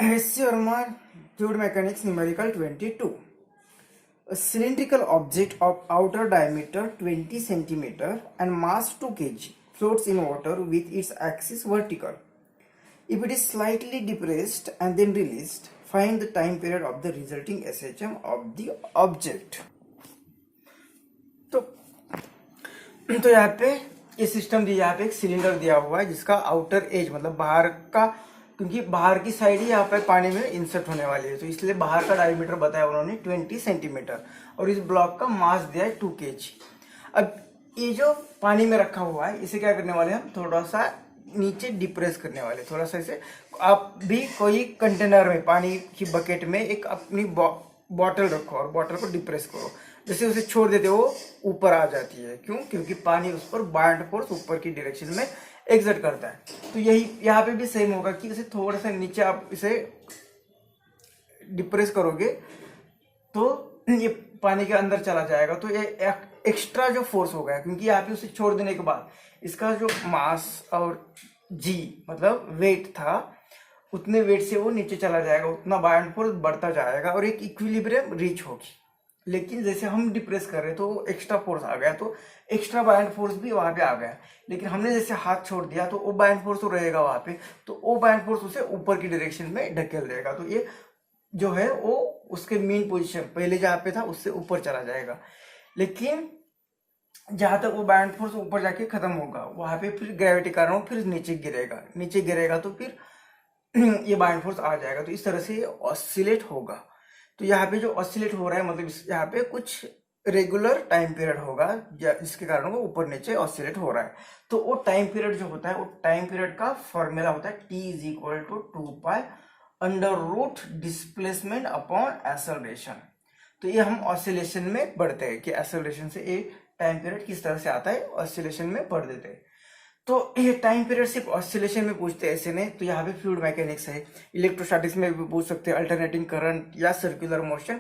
HC Verma, Fluid Mechanics Numerical 22. A cylindrical object of outer diameter 20 cm and mass 2 kg floats in water with its axis vertical. If it is slightly depressed and then released, find the time period of the resulting SHM of the object. तो यहाँ पे ये system दिया, यहाँ पे एक cylinder दिया हुआ है जिसका आउटर एज मतलब बाहर का, क्योंकि बाहर की साइड ही यहाँ पे पानी में इंसर्ट होने वाली है, तो इसलिए बाहर का डायमीटर बताया उन्होंने 20 सेंटीमीटर और इस ब्लॉक का मास दिया है 2 kg। अब ये जो पानी में रखा हुआ है इसे क्या करने वाले हम थोड़ा सा नीचे डिप्रेस करने वाले, थोड़ा सा इसे आप भी कोई कंटेनर में पानी की बकेट में एक अपनी बॉटल रखो और बॉटल को डिप्रेस करो, जैसे उसे छोड़ देते वो ऊपर आ जाती है। क्यों? क्योंकि पानी उस पर बाइंड फोर्स ऊपर की डायरेक्शन में एग्जर्ट करता है। तो यही यहाँ पे भी सेम होगा कि इसे थोड़ा सा नीचे आप इसे डिप्रेस करोगे तो ये पानी के अंदर चला जाएगा, तो ये एक्स्ट्रा जो फोर्स होगा, क्योंकि यहाँ पे उसे छोड़ देने के बाद इसका जो मास और जी मतलब वेट था उतने वेट से वो नीचे चला जाएगा, उतना बाइंड फोर्स बढ़ता जाएगा और एक इक्विलिब्रियम रीच होगी। लेकिन जैसे हम डिप्रेस कर रहे तो एक्स्ट्रा फोर्स आ गया, तो एक्स्ट्रा बाइंड फोर्स भी वहां पे आ गया। लेकिन हमने जैसे हाथ छोड़ दिया तो वो बाइंड फोर्स तो रहेगा वहां पे, तो वो बाइंड फोर्स उसे ऊपर की डायरेक्शन में ढकेल देगा, तो ये जो है वो उसके मेन पोजीशन पहले जहाँ पे था उससे ऊपर चला जाएगा। लेकिन जहां तक वो बाइंड फोर्स ऊपर जाके खत्म होगा वहां पे फिर ग्रेविटी के कारण फिर नीचे गिरेगा तो फिर ये बाइंड फोर्स आ जाएगा, तो इस तरह से ये ऑसिलेट होगा। तो यहाँ पे जो ऑसिलेट हो रहा है मतलब यहाँ पे कुछ रेगुलर टाइम पीरियड होगा जिसके कारण वो ऊपर नीचे ऑसिलेट हो रहा है। तो वो टाइम पीरियड जो होता है वो टाइम पीरियड का फॉर्मूला होता है T is equal to 2 under root displacement upon acceleration. तो ये हम ऑसिलेशन में पढ़ते हैं कि एक्सेलरेशन से ये टाइम पीरियड किस तरह से आता है, ऑसिलेशन में पढ़ देते हैं। तो ये टाइम पीरियड सिर्फ ऑसिलेशन में पूछते हैं ऐसे नहीं, तो यहाँ पे फ्लूइड मैकेनिक्स है, इलेक्ट्रोस्टैटिक्स में भी पूछ सकते हैं, अल्टरनेटिंग करंट या सर्कुलर मोशन,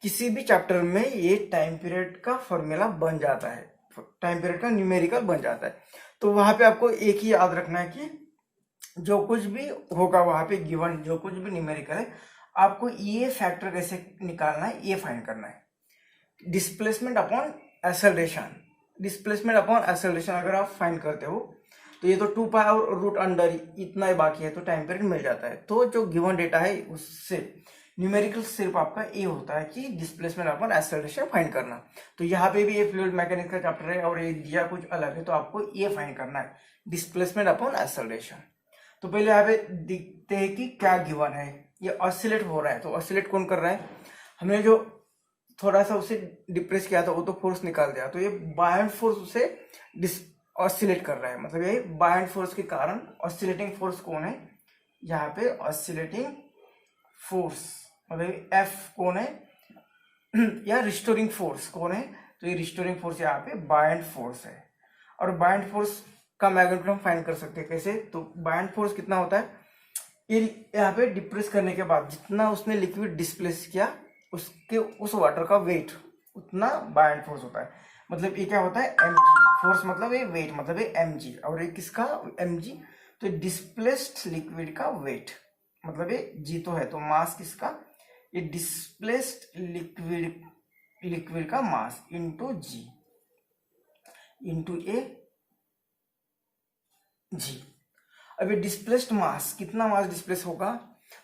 किसी भी चैप्टर में ये टाइम पीरियड का फॉर्मूला बन जाता है, टाइम पीरियड का न्यूमेरिकल बन जाता है। तो वहां पे आपको एक ही याद रखना है कि जो कुछ भी होगा वहां पे गिवन जो कुछ भी न्यूमेरिकल है आपको ये फैक्टर कैसे निकालना है, ये फाइंड करना है। डिस्प्लेसमेंट अपॉन एक्सेलरेशन अगर आप फाइंड करते हो तो ये तो 2 और रूट अंडर इतना ही बाकी है, तो टाइम पीरियड मिल जाता है। तो जो गिवन डेटा है उससे न्यूमेरिकल सिर्फ आपका ये होता है कि डिस्प्लेसमेंट अपॉन एक्सेलरेशन फाइंड करना। तो यहाँ पे भी ये फ्लूइड मैकेनिक्स का चैप्टर है और ये दिया कुछ अलग है, तो आपको ये फाइंड करना है डिस्प्लेसमेंट अपॉन एक्सेलरेशन। तो पहले यहाँ पे देखते हैं कि क्या गिवन है। ये ऑसिलेट हो रहा है, तो ऑसिलेट कौन कर रहा है? हमने जो थोड़ा सा उसे डिप्रेस किया था वो तो फोर्स निकाल दिया, तो ये बाइंड फोर्स उसे ऑसिलेट कर रहा है, मतलब ये बाइंड फोर्स के कारण ऑसिलेटिंग फोर्स कौन है? यहाँ पे ऑसिलेटिंग फोर्स मतलब F कौन है या रिस्टोरिंग फोर्स कौन है? तो ये रिस्टोरिंग फोर्स यहाँ पे बाइंड फोर्स है। और बाइंड फोर्स का मैग्नीट्यूड हम फाइंड कर सकते हैं कैसे? तो बाइंड फोर्स कितना होता है? ये यहाँ पे डिप्रेस करने के बाद जितना उसने लिक्विड डिस्प्लेस किया उसके उस वाटर का वेट उतना बाइंड फोर्स होता है। मतलब ये क्या होता है? mg फोर्स मतलब ये वेट मतलब ये mg, और ये किसका mg? तो डिस्प्लेस्ड लिक्विड का वेट मतलब ये g तो है, तो मास किसका? ये डिस्प्लेस्ड लिक्विड का मास इंटू g इंटू ए g। अब ये डिस्प्लेस्ड मास, कितना मास डिस्प्लेस होगा?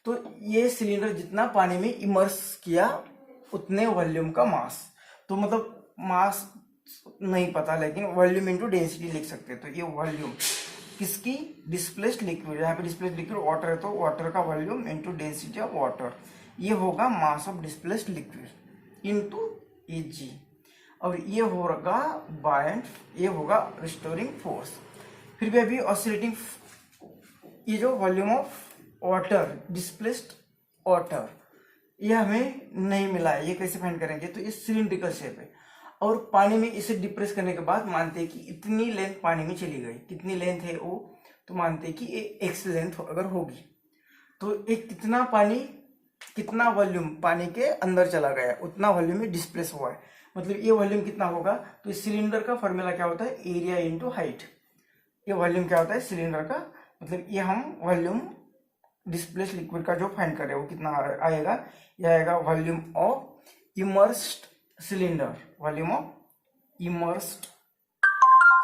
तो ये सिलेंडर जितना पानी में इमर्स किया उतने वॉल्यूम का मास, तो मतलब मास नहीं पता लेकिन वॉल्यूम इंटू डेंसिटी लिख सकते हैं। तो ये वॉल्यूम किसकी? डिस्प्लेस्ड लिक्विड, यहाँ पे डिस्प्लेस्ड लिक्विड वाटर है तो वाटर का volume into density of water, ये होगा mass of displaced liquid into Ag। और ये होगा बाइंड, ये होगा रिस्टोरिंग फोर्स। फिर भी अभी ऑसिलेटिंग ये जो volume of water displaced water ये हमें नहीं मिला है, ये कैसे फाइंड करेंगे? तो ये सिलिंड्रिकल शेप है और पानी में इसे डिप्रेस करने के बाद मानते हैं कि इतनी लेंथ पानी में चली गई। कितनी लेंथ है वो? तो मानते हैं कि ये एक्स लेंथ अगर होगी तो एक कितना पानी कितना वॉल्यूम पानी के अंदर चला गया उतना वॉल्यूम में डिस्प्लेस हुआ है, मतलब ये वॉल्यूम कितना होगा? तो इस सिलेंडर का फॉर्मूला क्या होता है? Area into height. ये वॉल्यूम क्या होता है सिलेंडर का? मतलब ये हम वॉल्यूम डिस्प्लेस लिक्विड का जो फाइंड करे वो कितना आएगा, ये आएगा volume of immersed cylinder, volume of immersed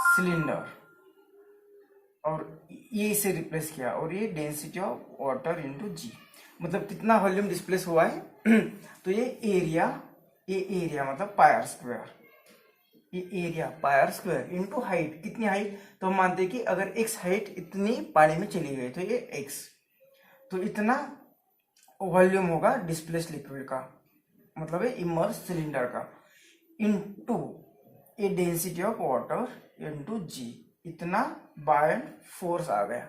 cylinder, और ये इसे रिप्लेस किया, और ये डेंसिटी ऑफ वाटर इनटू जी, मतलब कितना वॉल्यूम डिस्प्लेस हुआ है तो ये एरिया मतलब पायर स्क्वायर, ये area pier square into height, कितनी हाइट, तो हम मानते हैं कि अगर x हाइट इतनी पानी में चली गई तो ये x, तो इतना वॉल्यूम होगा डिस्प्लेस लिक्विड का, मतलब है इमर्स सिलेंडर का, into a density of water into g, इतना बाय फोर्स आ गया।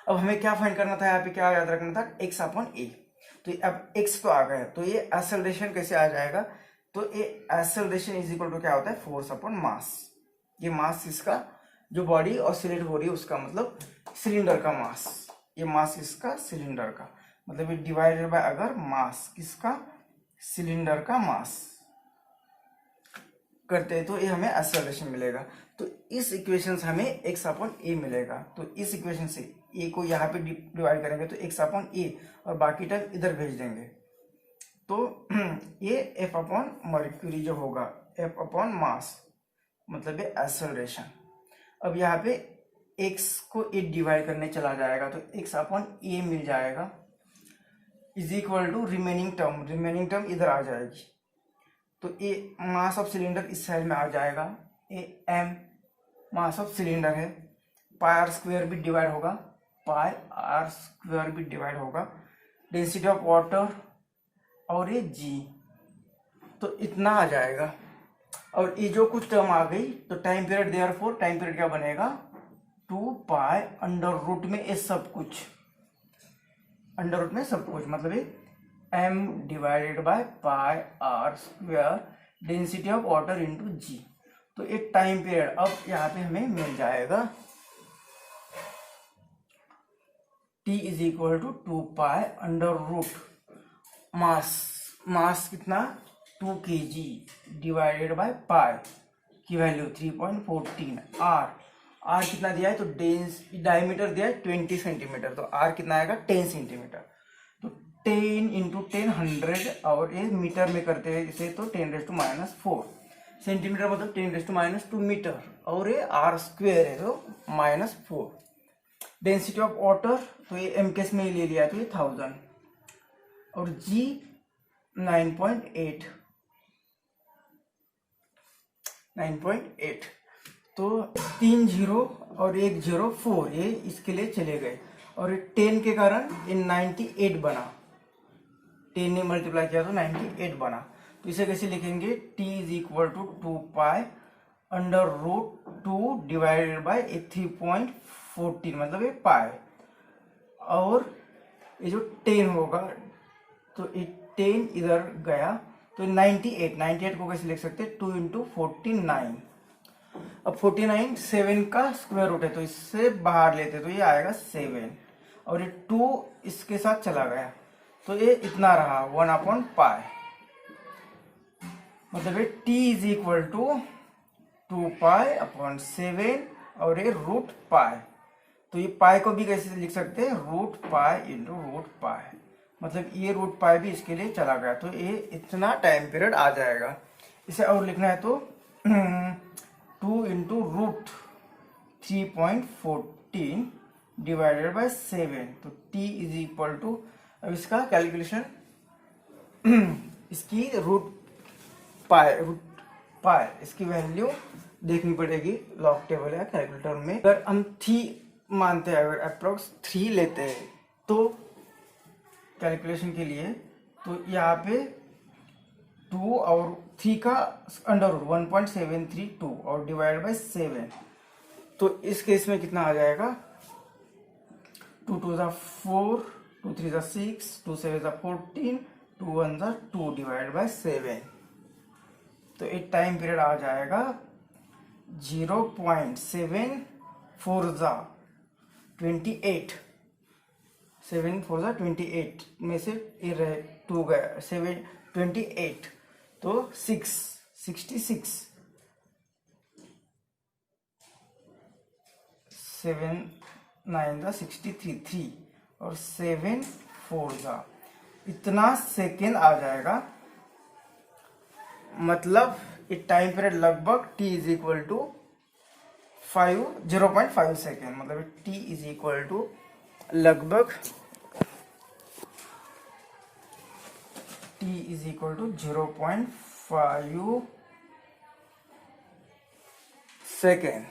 अब हमें क्या फाइंड करना था, यहाँ पे क्या याद रखना था, x अपॉन ए, तो अब x तो आ गया, तो ये एक्सेलरेशन कैसे आ जाएगा, तो ये एक्सेलरेशन इज इक्वल टू क्या होता है, फोर्स अपॉन मास, ये मास इसका जो बॉडी ऑसिलेट हो रही है उसका मतलब सिलेंडर का मास, ये मास इसका सिलेंडर का, मतलब ये डिवाइडेड बाय अगर मास किसका, सिलेंडर का मास करते हैं तो ये हमें एक्सेलरेशन मिलेगा। तो इस इक्वेशन से हमें x अपॉन ए मिलेगा, तो इस इक्वेशन से a को यहाँ पे डिवाइड करेंगे तो x अपॉन ए, और बाकी टर्म इधर भेज देंगे, तो ये F अपॉन मर्क्यूरी जो होगा, F अपॉन मास, मतलब ये एक्सेलरेशन। अब यहाँ पे x को ए डिवाइड करने चला जाएगा तो x अपॉन ए मिल जाएगा, is equal to remaining term इधर आ जाएगी, तो ए मास ऑफ सिलेंडर इस साइड में आ जाएगा, A M mass of cylinder है, पाई आर स्क्वायर भी डिवाइड होगा, पाई आर स्क्वायर भी डिवाइड होगा, डेंसिटी ऑफ वाटर और ये जी, तो इतना आ जाएगा। और ये जो कुछ टर्म आ गई तो time period, therefore time period क्या बनेगा, 2 पाई अंडर रूट में ये सब कुछ, अंडर रूट में सब कुछ, मतलब ये m divided by pi are square density of water into g, तो ये टाइम पीरियड अब यहाँ पे हमें मिल जाएगा t is equal to 2 pi under root mass कितना 2 kg डिवाइडेड बाय पाई की वैल्यू 3.14, आर कितना दिया है, तो डायमीटर दिया है 20 सेंटीमीटर, तो आर कितना आएगा 10 सेंटीमीटर, तो 10 इंटू 10 100, और ये मीटर में करते हैं इसे तो 10⁻⁴, सेंटीमीटर मतलब 10⁻² मीटर, और ये आर स्क्वायर है तो -4, डेंसिटी ऑफ वाटर तो ये एम केस में ही ले लिया तो ये 1000, और जी 9.8, तो 3 0 और 1 0 4 ये इसके लिए चले गए, और 10 के कारण ये 98 बना, 10 ने मल्टीप्लाई किया तो 98 बना, तो इसे कैसे लिखेंगे, t is equal to 2 pi under root 2 divided by 3.14, मतलब ये पाई, और ये जो 10 होगा तो ये 10 इधर गया तो 98 को कैसे लिख सकते हैं, 2 इंटू 49, अब 49 7 का स्क्वायर रूट है तो इससे बाहर लेते तो ये आएगा 7, और ये 2 इसके साथ चला गया तो ये इतना रहा 1/पाई, मतलब ये t is equal to 2 pi upon 7 और ये रूट पाई, तो ये पाई को भी कैसे लिख सकते हैं, root pi into root pi, मतलब ये रूट पाई भी इसके लिए चला गया तो ये इतना टाइम पीरियड आ जाएगा। इसे और लिखना है तो 2 इंटू रूट 3.14 डिवाइडेड बाय 7, तो t इज इक्वल टू, अब इसका कैलकुलेशन इसकी रूट पाई इसकी वैल्यू देखनी पड़ेगी लॉग टेबल या कैलकुलेटर में। अगर हम 3 मानते हैं, अगर अप्रोक्स 3 लेते हैं तो कैलकुलेशन के लिए, तो यहाँ पे 2 और 3 का अंडर रूट 1.732 और डिवाइड बाय 7, तो इस केस में कितना आ जाएगा, 2 2 4, 2 3 6, 2 7 14, 2 1 2 डिवाइड बाय 7, तो एक टाइम पीरियड आ जाएगा 0.74 28, 7 4 28 में से 2 गया 7 28, तो 66 7 9 63 3, और 7 4 जा इतना सेकेंड आ जाएगा। मतलब ये टाइम पीरियड लगभग t is equal to 0.5 second, मतलब t इज इक्वल टू लगभग t is equal to 0.5 second.